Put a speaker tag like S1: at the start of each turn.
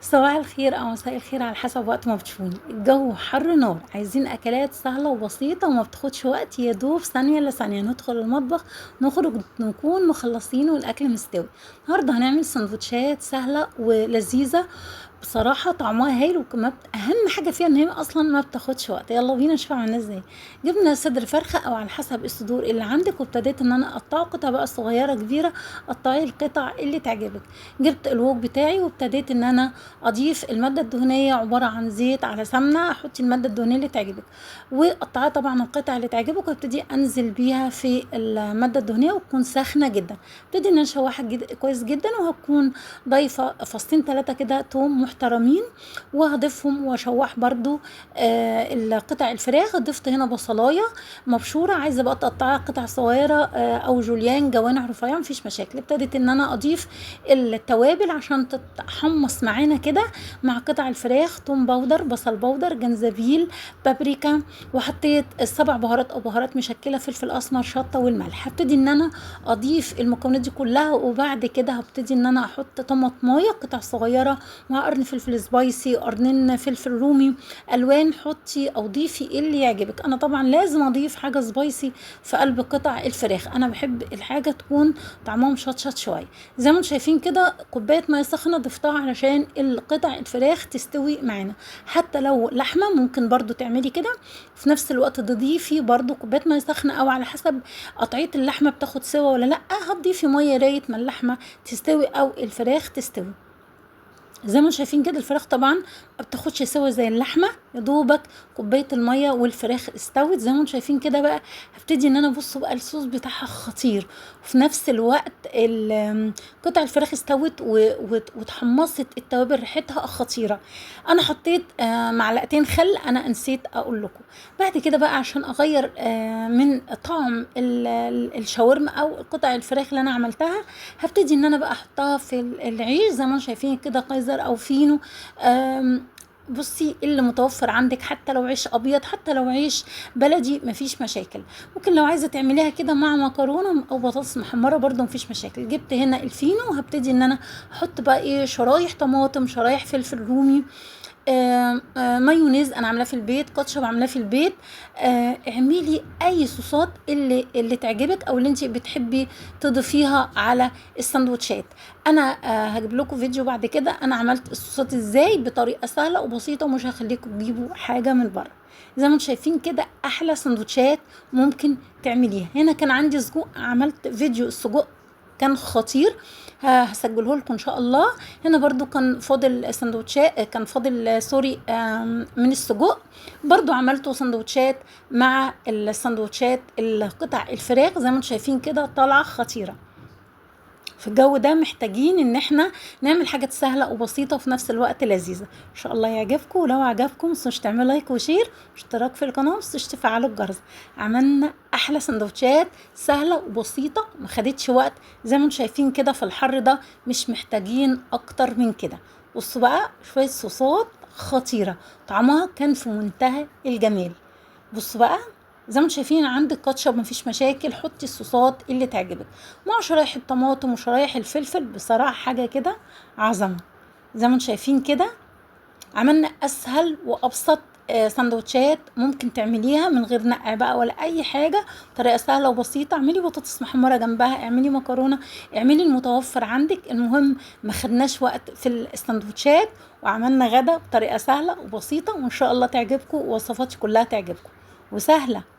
S1: صباح الخير او مساء الخير على حسب وقت ما بتشوفوني. الجو حر نار، عايزين اكلات سهله وبسيطه وما بتاخدش وقت، يا دوب ثانيه لثانيه ندخل المطبخ نخرج نكون مخلصين والاكل مستوي. النهارده هنعمل سندوتشات سهله ولذيذه، بصراحه طعمها هايل، اهم حاجه فيها ان هي اصلا ما بتاخدش وقت. يلا بينا نشوف عملناها ازاي. جبنا صدر فرخه او على حسب الصدور اللي عندك، وابتديت ان انا اقطعه قطع بقى صغيره كبيره، قطعي القطع اللي تعجبك. جبت الوok بتاعي وابتديت ان انا اضيف الماده الدهنيه، عباره عن زيت على سمنه. حطي الماده الدهنيه اللي تعجبك وقطعي طبعا القطع اللي تعجبك، وابتدي انزل بيها في الماده الدهنيه وتكون ساخنه جدا. ابتدي ان انا اشوحها كويس جدا، وهكون ضايفه فصين 3 كده توم محترمين، وهضيفهم واشوح برضو القطع الفراخ. ضفت هنا بصلايه مبشوره، عايزه بقى تقطعها قطع صغيره او جوليان جوانح رفيعه، مفيش مشاكل. ابتديت ان انا اضيف التوابل عشان تتحمص معانا كده مع قطع الفراخ: توم باودر، بصل باودر، جنزبيل، بابريكا، وحطيت السبع بهارات او بهارات مشكله، فلفل اسمر، شطه، والملح. هبتدي ان انا اضيف المكونات دي كلها، وبعد كده هبتدي ان انا احط طماطمايه قطع صغيره، مع قرن فلفل سبايسي، قرنين فلفل رومي الوان. حطي او ضيفي اللي يعجبك. انا طبعا لازم اضيف حاجه سبايسي في قلب قطع الفراخ، انا بحب الحاجه تكون طعمها مشطشط شويه. زي ما انتم شايفين كده كوبايه ميه سخنه ضفتها علشان القطع الفراخ تستوي معانا. حتى لو لحمه ممكن برضو تعملي كده، في نفس الوقت تضيفي برضو كوبايه ميه سخنه، او على حسب قطعيه اللحمه بتاخد سوا ولا لا، هتضيفي ميه لغايه ما اللحمه تستوي او الفراخ تستوي. زي ما شايفين كده الفراخ طبعا ما بتاخدش سوا زي اللحمه، يا دوبك كوبايه الميه والفراخ استوت. زي ما شايفين كده بقى هبتدي ان انا بصوا بقى الصوص بتاعها خطير، وفي نفس الوقت قطع الفراخ استوت وتحمصت التوابل، ريحتها خطيره. انا حطيت معلقتين خل، انا نسيت اقول لكم. بعد كده بقى عشان اغير من طعم الشاورما او قطع الفراخ اللي انا عملتها، هبتدي ان انا بقى احطها في العيش زي ما شايفين كده، قيصر او فينو. بصي اللي متوفر عندك، حتى لو عيش ابيض، حتى لو عيش بلدي، مفيش مشاكل. ممكن لو عايزه تعمليها كده مع مكرونه او بطاطس محمره برده مفيش مشاكل. جبت هنا الفينو، وهبتدي ان انا احط بقى ايه، شرايح طماطم، شرايح فلفل رومي، مايونيز انا عاملاه في البيت، كاتشب عاملاه في البيت. اعملي اي صوصات اللي تعجبك او اللي انت بتحبي تضيفيها على السندوتشات. انا هجيب لكم فيديو بعد كده انا عملت الصوصات ازاي بطريقه سهله وبسيطه، ومش هخليكم تجيبوا حاجه من بره. زي ما انتم شايفين كده احلى سندوتشات ممكن تعمليها. هنا كان عندي سجق، عملت فيديو السجق كان خطير، هسجله لكم ان شاء الله. هنا برضو كان فاضل سندوتشات، كان فاضل سوري من السجق، برضو عملته سندوتشات مع السندوتشات القطع الفراخ. زي ما انتم شايفين كده طالعه خطيره. في الجو ده محتاجين ان احنا نعمل حاجات سهله وبسيطه وفي نفس الوقت لذيذه. ان شاء الله يعجبكم، ولو عجبكم متنسوش تعملوا لايك وشير واشتراك في القناه، ومتنسوش تفعلوا الجرس. عملنا احلى سندوتشات سهله وبسيطه ما خدتش وقت. زي ما انتم شايفين كده في الحر ده مش محتاجين اكتر من كده. بصوا بقى شويه صوصات خطيره، طعمها كان في منتهى الجمال. بصوا بقى زي ما انتم شايفين عندك كاتشب مفيش مشاكل، حطي الصوصات اللي تعجبك مع شرايح الطماطم وشرايح الفلفل، بصراحه حاجه كده عظمه. زي ما انتم شايفين كده عملنا اسهل وابسط سندوتشات ممكن تعمليها من غير نقع بقى ولا اي حاجه، طريقه سهله وبسيطه. اعملي بطاطس محمره جنبها، اعملي مكرونه، اعملي المتوفر عندك. المهم ما خدناش وقت في السندوتشات، وعملنا غدا بطريقه سهله وبسيطه، وان شاء الله تعجبكم، ووصفاتي كلها تعجبكم وسهله.